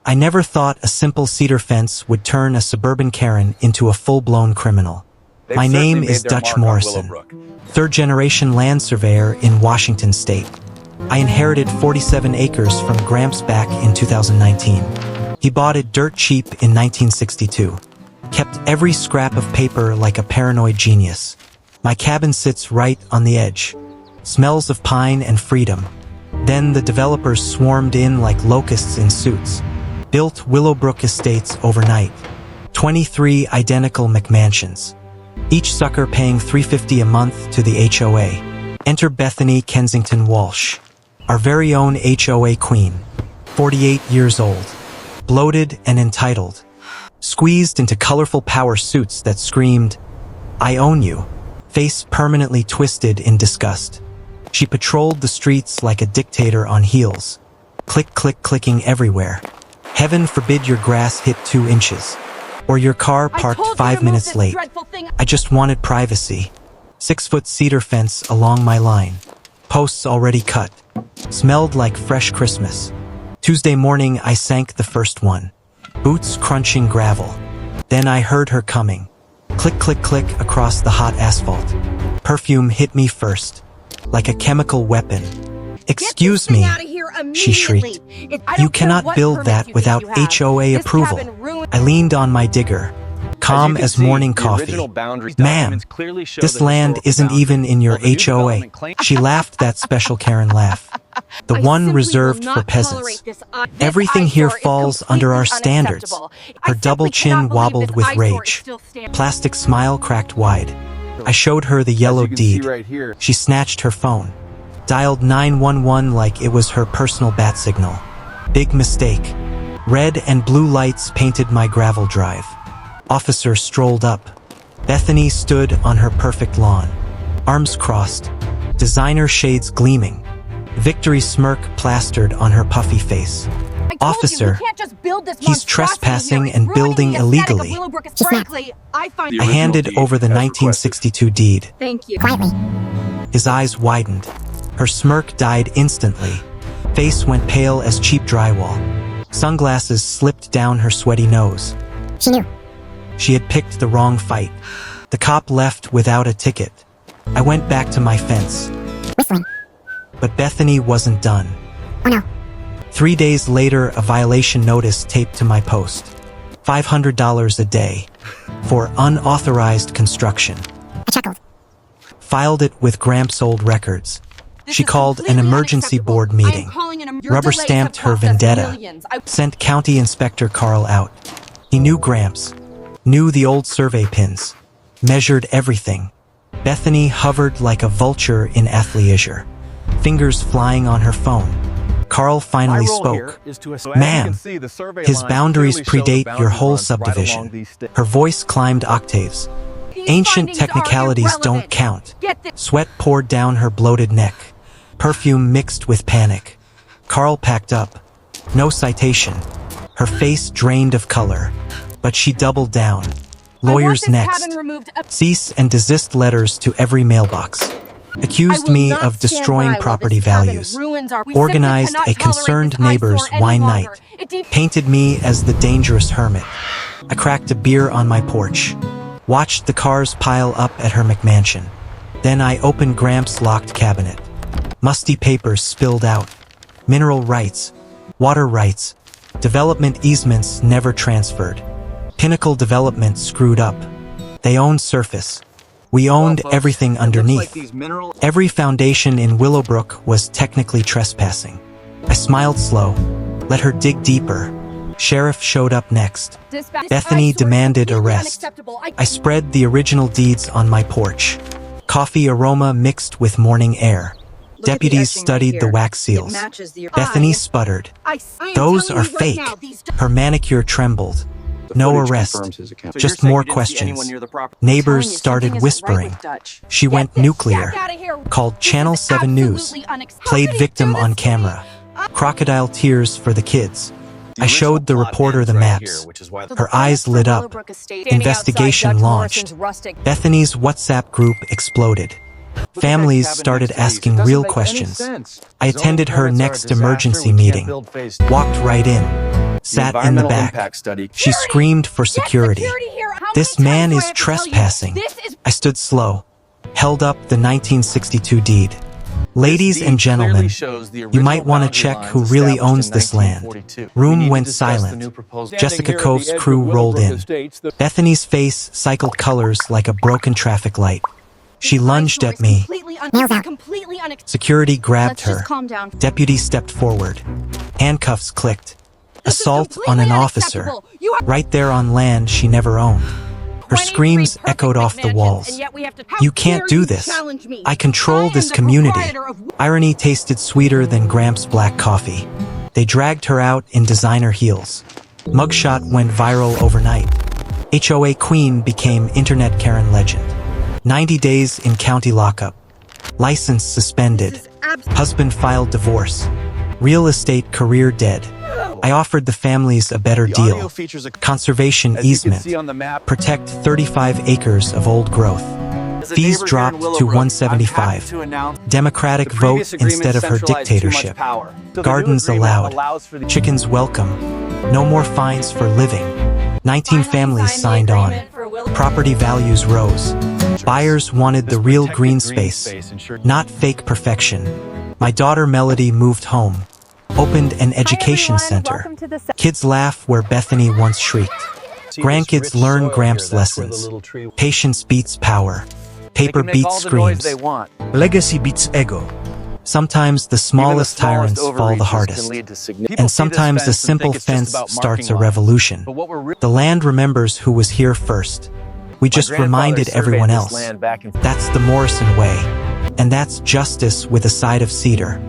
I never thought a simple cedar fence would turn a suburban Karen into a full-blown criminal. My name is Dutch Morrison, third-generation land surveyor in Washington State. I inherited 47 acres from Gramps back in 2019. He bought it dirt cheap in 1962. Kept every scrap of paper like a paranoid genius. My cabin sits right on the edge. Smells of pine and freedom. Then the developers swarmed in like locusts in suits. Built Willowbrook Estates overnight. 23 identical McMansions. Each sucker paying $350 a month to the HOA. Enter Bethany Kensington Walsh, our very own HOA queen. 48 years old. Bloated and entitled. Squeezed into colorful power suits that screamed, "I own you." Face permanently twisted in disgust. She patrolled the streets like a dictator on heels. Click, click, clicking everywhere. Heaven forbid your grass hit 2 inches. Or your car parked 5 minutes late. I just wanted privacy. 6-foot cedar fence along my line. Posts already cut. Smelled like fresh Christmas. Tuesday morning I sank the first one. Boots crunching gravel. Then I heard her coming. Click, click, click across the hot asphalt. Perfume hit me first. Like a chemical weapon. "Excuse me," she shrieked. "You cannot build that without HOA approval." I leaned on my digger, calm as morning coffee. "Ma'am, this land isn't even in your HOA." She laughed that special Karen laugh. The one reserved for peasants. "Everything here falls under our standards." Her double chin wobbled with rage. Plastic smile cracked wide. I showed her the yellow deed. She snatched her phone. Dialed 911 like it was her personal bat signal. Big mistake. Red and blue lights painted my gravel drive. Officer strolled up. Bethany stood on her perfect lawn. Arms crossed. Designer shades gleaming. Victory smirk plastered on her puffy face. "Officer, he's trespassing and building illegally." I handed over the 1962 deed. Thank you. Quietly. His eyes widened. Her smirk died instantly. Face went pale as cheap drywall. Sunglasses slipped down her sweaty nose. She knew. She had picked the wrong fight. The cop left without a ticket. I went back to my fence. Whistling. But Bethany wasn't done. Oh no. 3 days later, a violation notice taped to my post. $500 a day. For unauthorized construction. I chuckled. Filed it with Gramps' old records. She called an emergency board meeting. Rubber-stamped her vendetta. Sent County Inspector Carl out. He knew Gramps. Knew the old survey pins. Measured everything. Bethany hovered like a vulture in athleisure. Fingers flying on her phone. Carl finally spoke. "Ma'am, his boundaries predate your whole subdivision." Her voice climbed octaves. Ancient technicalities don't count. Sweat poured down her bloated neck. Perfume mixed with panic. Carl packed up. No citation. Her face drained of color. But she doubled down. Lawyers next. Cease and desist letters to every mailbox. Accused me of destroying property values. Organized a concerned neighbor's wine night. Painted me as the dangerous hermit. I cracked a beer on my porch. Watched the cars pile up at her McMansion. Then I opened Gramps' locked cabinet. Musty papers spilled out. Mineral rights. Water rights. Development easements never transferred. Pinnacle Development screwed up. They owned surface. We owned everything underneath. Every foundation in Willowbrook was technically trespassing. I smiled slow. Let her dig deeper. Sheriff showed up next. Bethany demanded arrest. I spread the original deeds on my porch. Coffee aroma mixed with morning air. Deputies studied the wax seals. Bethany sputtered. "Those are fake." Her manicure trembled. No arrest. Just more questions. Neighbors started whispering. She went nuclear. Called Channel 7 News. Played victim on camera. Crocodile tears for the kids. I showed the reporter the maps. Her eyes lit up. Investigation launched. Bethany's WhatsApp group exploded. Families started asking real questions. I attended her next emergency meeting. Walked right in. sat in the back. She screamed for security. This man is trespassing. I stood slow, held up the 1962 deed. Ladies and gentlemen, you might want to check who really owns this land. Room went silent. Jessica Cove's crew rolled in. Bethany's face cycled colors like a broken traffic light. She lunged at me. Security grabbed her. Deputy stepped forward. Handcuffs clicked. Assault on an officer. Right there on land she never owned. Her screams echoed off the walls. You can't do this. I control this community. Irony tasted sweeter than Gramps' black coffee. They dragged her out in designer heels. Mugshot went viral overnight. HOA Queen became Internet Karen legend. 90 days in county lockup. License suspended. Husband filed divorce. Real estate career dead. I offered the families a better deal. Conservation easement. Protect 35 acres of old growth. Fees dropped to $175. Democratic vote instead of her dictatorship. Gardens allowed. Chickens welcome. No more fines for living. 19 families signed on. Property values rose. Buyers wanted the real green space, not fake perfection. My daughter Melody moved home. Opened an education center. Kids laugh where Bethany once shrieked. Grandkids learn Gramps' lessons. Patience beats power. Paper beats screams. Legacy beats ego. Sometimes the smallest tyrants fall the hardest. And sometimes a simple fence starts a revolution. The land remembers who was here first. We just reminded everyone else. That's the Morrison way. And that's justice with a side of cedar.